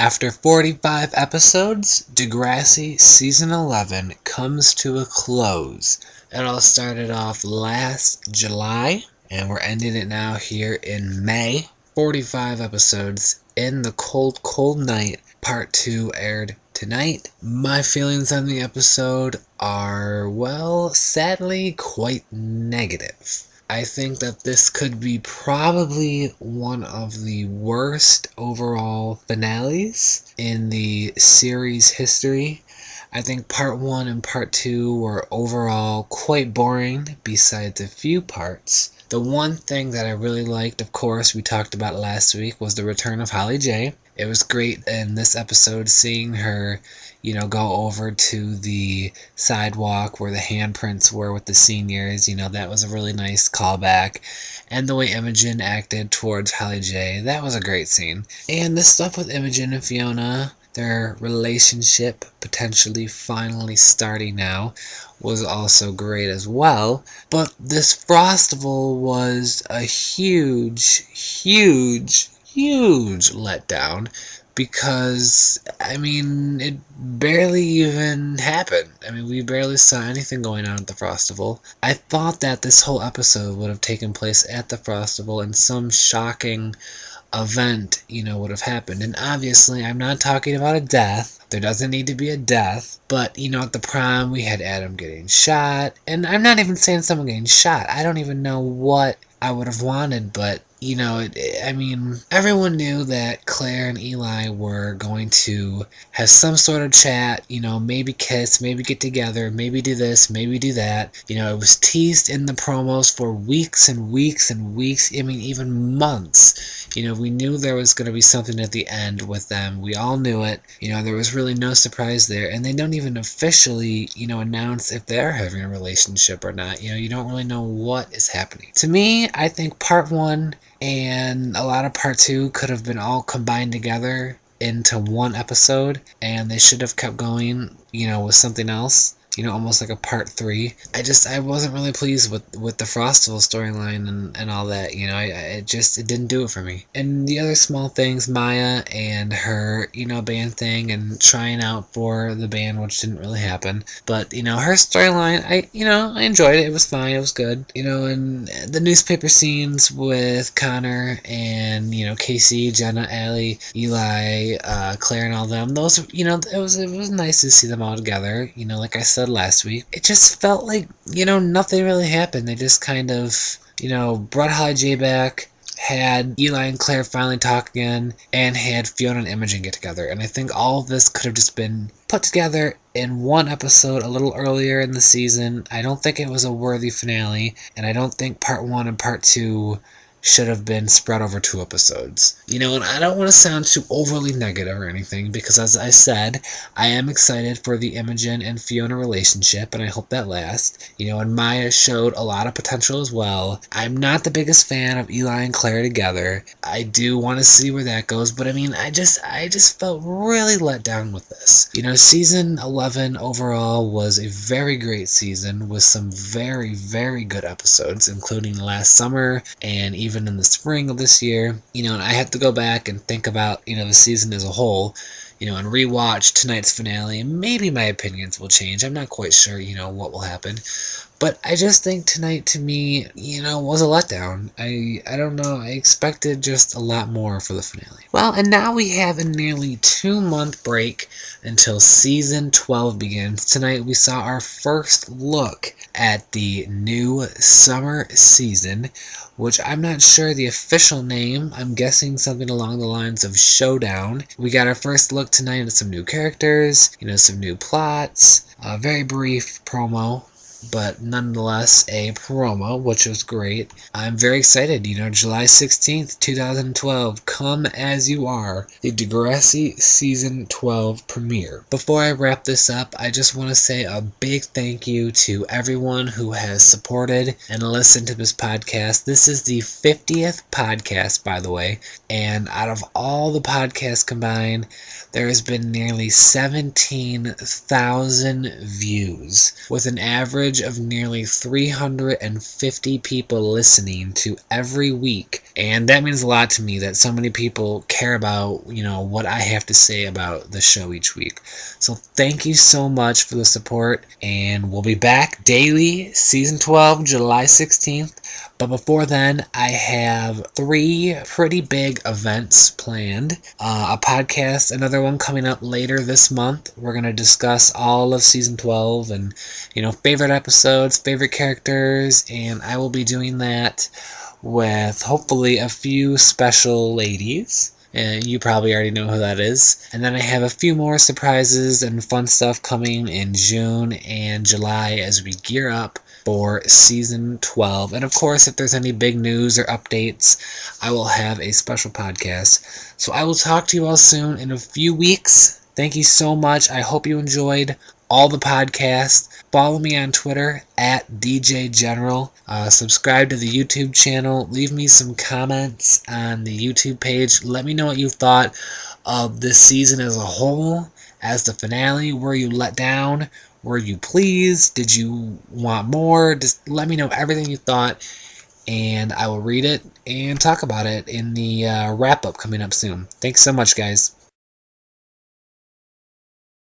After 45 episodes, Degrassi Season 11 comes to a close. It all started off last July, and we're ending it now here in May. 45 episodes in the cold, cold night. Part 2 aired tonight. My feelings on the episode are, well, sadly quite negative. I think that this could be probably one of the worst overall finales in the series history. I think part 1 and part 2 were overall quite boring, besides a few parts. The one thing that I really liked, of course, we talked about last week, was the return of Holly J. It was great in this episode seeing her, go over to the sidewalk where the handprints were with the seniors. That was a really nice callback. And the way Imogen acted towards Holly J, that was a great scene. And the stuff with Imogen and Fiona, their relationship potentially finally starting now, was also great as well. But this Frostival was a huge letdown because, it barely even happened. We barely saw anything going on at the Frostival. I thought that this whole episode would have taken place at the Frostival and some shocking event, would have happened. And obviously, I'm not talking about a death. There doesn't need to be a death. But, at the prom, we had Adam getting shot. And I'm not even saying someone getting shot. I don't even know what I would have wanted, but everyone knew that Claire and Eli were going to have some sort of chat, maybe kiss, maybe get together, maybe do this, maybe do that. It was teased in the promos for weeks and weeks and weeks, even months. We knew there was going to be something at the end with them. We all knew it. There was really no surprise there. And they don't even officially, announce if they're having a relationship or not. You don't really know what is happening. To me, I think part 1 and a lot of part 2 could have been all combined together into one episode, and they should have kept going, with something else, almost like a part 3. I wasn't really pleased with the Frostival storyline and all that, it didn't do it for me. And the other small things, Maya and her, band thing and trying out for the band, which didn't really happen. But, her storyline, I enjoyed it. It was fine. It was good. And the newspaper scenes with Connor and, Casey, Jenna, Allie, Eli, Claire and all them, those, it was nice to see them all together. Like I said last week, it just felt like, nothing really happened. They just kind of, brought Holly J back, had Eli and Claire finally talk again, and had Fiona and Imogen get together. And I think all of this could have just been put together in one episode a little earlier in the season. I don't think it was a worthy finale, and I don't think part 1 and part 2 should have been spread over 2 episodes. And I don't want to sound too overly negative or anything, because as I said, I am excited for the Imogen and Fiona relationship, and I hope that lasts. And Maya showed a lot of potential as well. I'm not the biggest fan of Eli and Claire together. I do want to see where that goes, but I just felt really let down with this. Season 11 overall was a very great season with some very, very good episodes, including last summer and even in the spring of this year, and I have to go back and think about, the season as a whole, and rewatch tonight's finale, and maybe my opinions will change. I'm not quite sure, what will happen. But I just think tonight, to me, was a letdown. I don't know. I expected just a lot more for the finale. Well, and now we have a nearly 2-month break until season 12 begins. Tonight we saw our first look at the new summer season, which I'm not sure the official name. I'm guessing something along the lines of Showdown. We got our first look tonight at some new characters, some new plots, a very brief promo, but nonetheless a promo, which was great. I'm very excited. July 16th, 2012, Come As You Are, the Degrassi Season 12 premiere. Before I wrap this up, I just want to say a big thank you to everyone who has supported and listened to this podcast. This is the 50th podcast, by the way, and out of all the podcasts combined, there has been nearly 17,000 views, with an average average of nearly 350 people listening to every week. And that means a lot to me that so many people care about, what I have to say about the show each week. So thank you so much for the support, and we'll be back daily, season 12, July 16th. But before then, I have 3 pretty big events planned. A podcast, another one coming up later this month. We're going to discuss all of season 12 and, favorite episodes, favorite characters, and I will be doing that with hopefully a few special ladies. And you probably already know who that is. And then I have a few more surprises and fun stuff coming in June and July as we gear up for season 12. And of course, if there's any big news or updates, I will have a special podcast. So I will talk to you all soon in a few weeks. Thank you so much. I hope you enjoyed all the podcasts. Follow me on Twitter at DJ General. Subscribe to the YouTube channel. Leave me some comments on the YouTube page. Let me know what you thought of this season as a whole, as the finale. Were you let down? Were you pleased? Did you want more? Just let me know everything you thought, and I will read it and talk about it in the wrap-up coming up soon. Thanks so much, guys.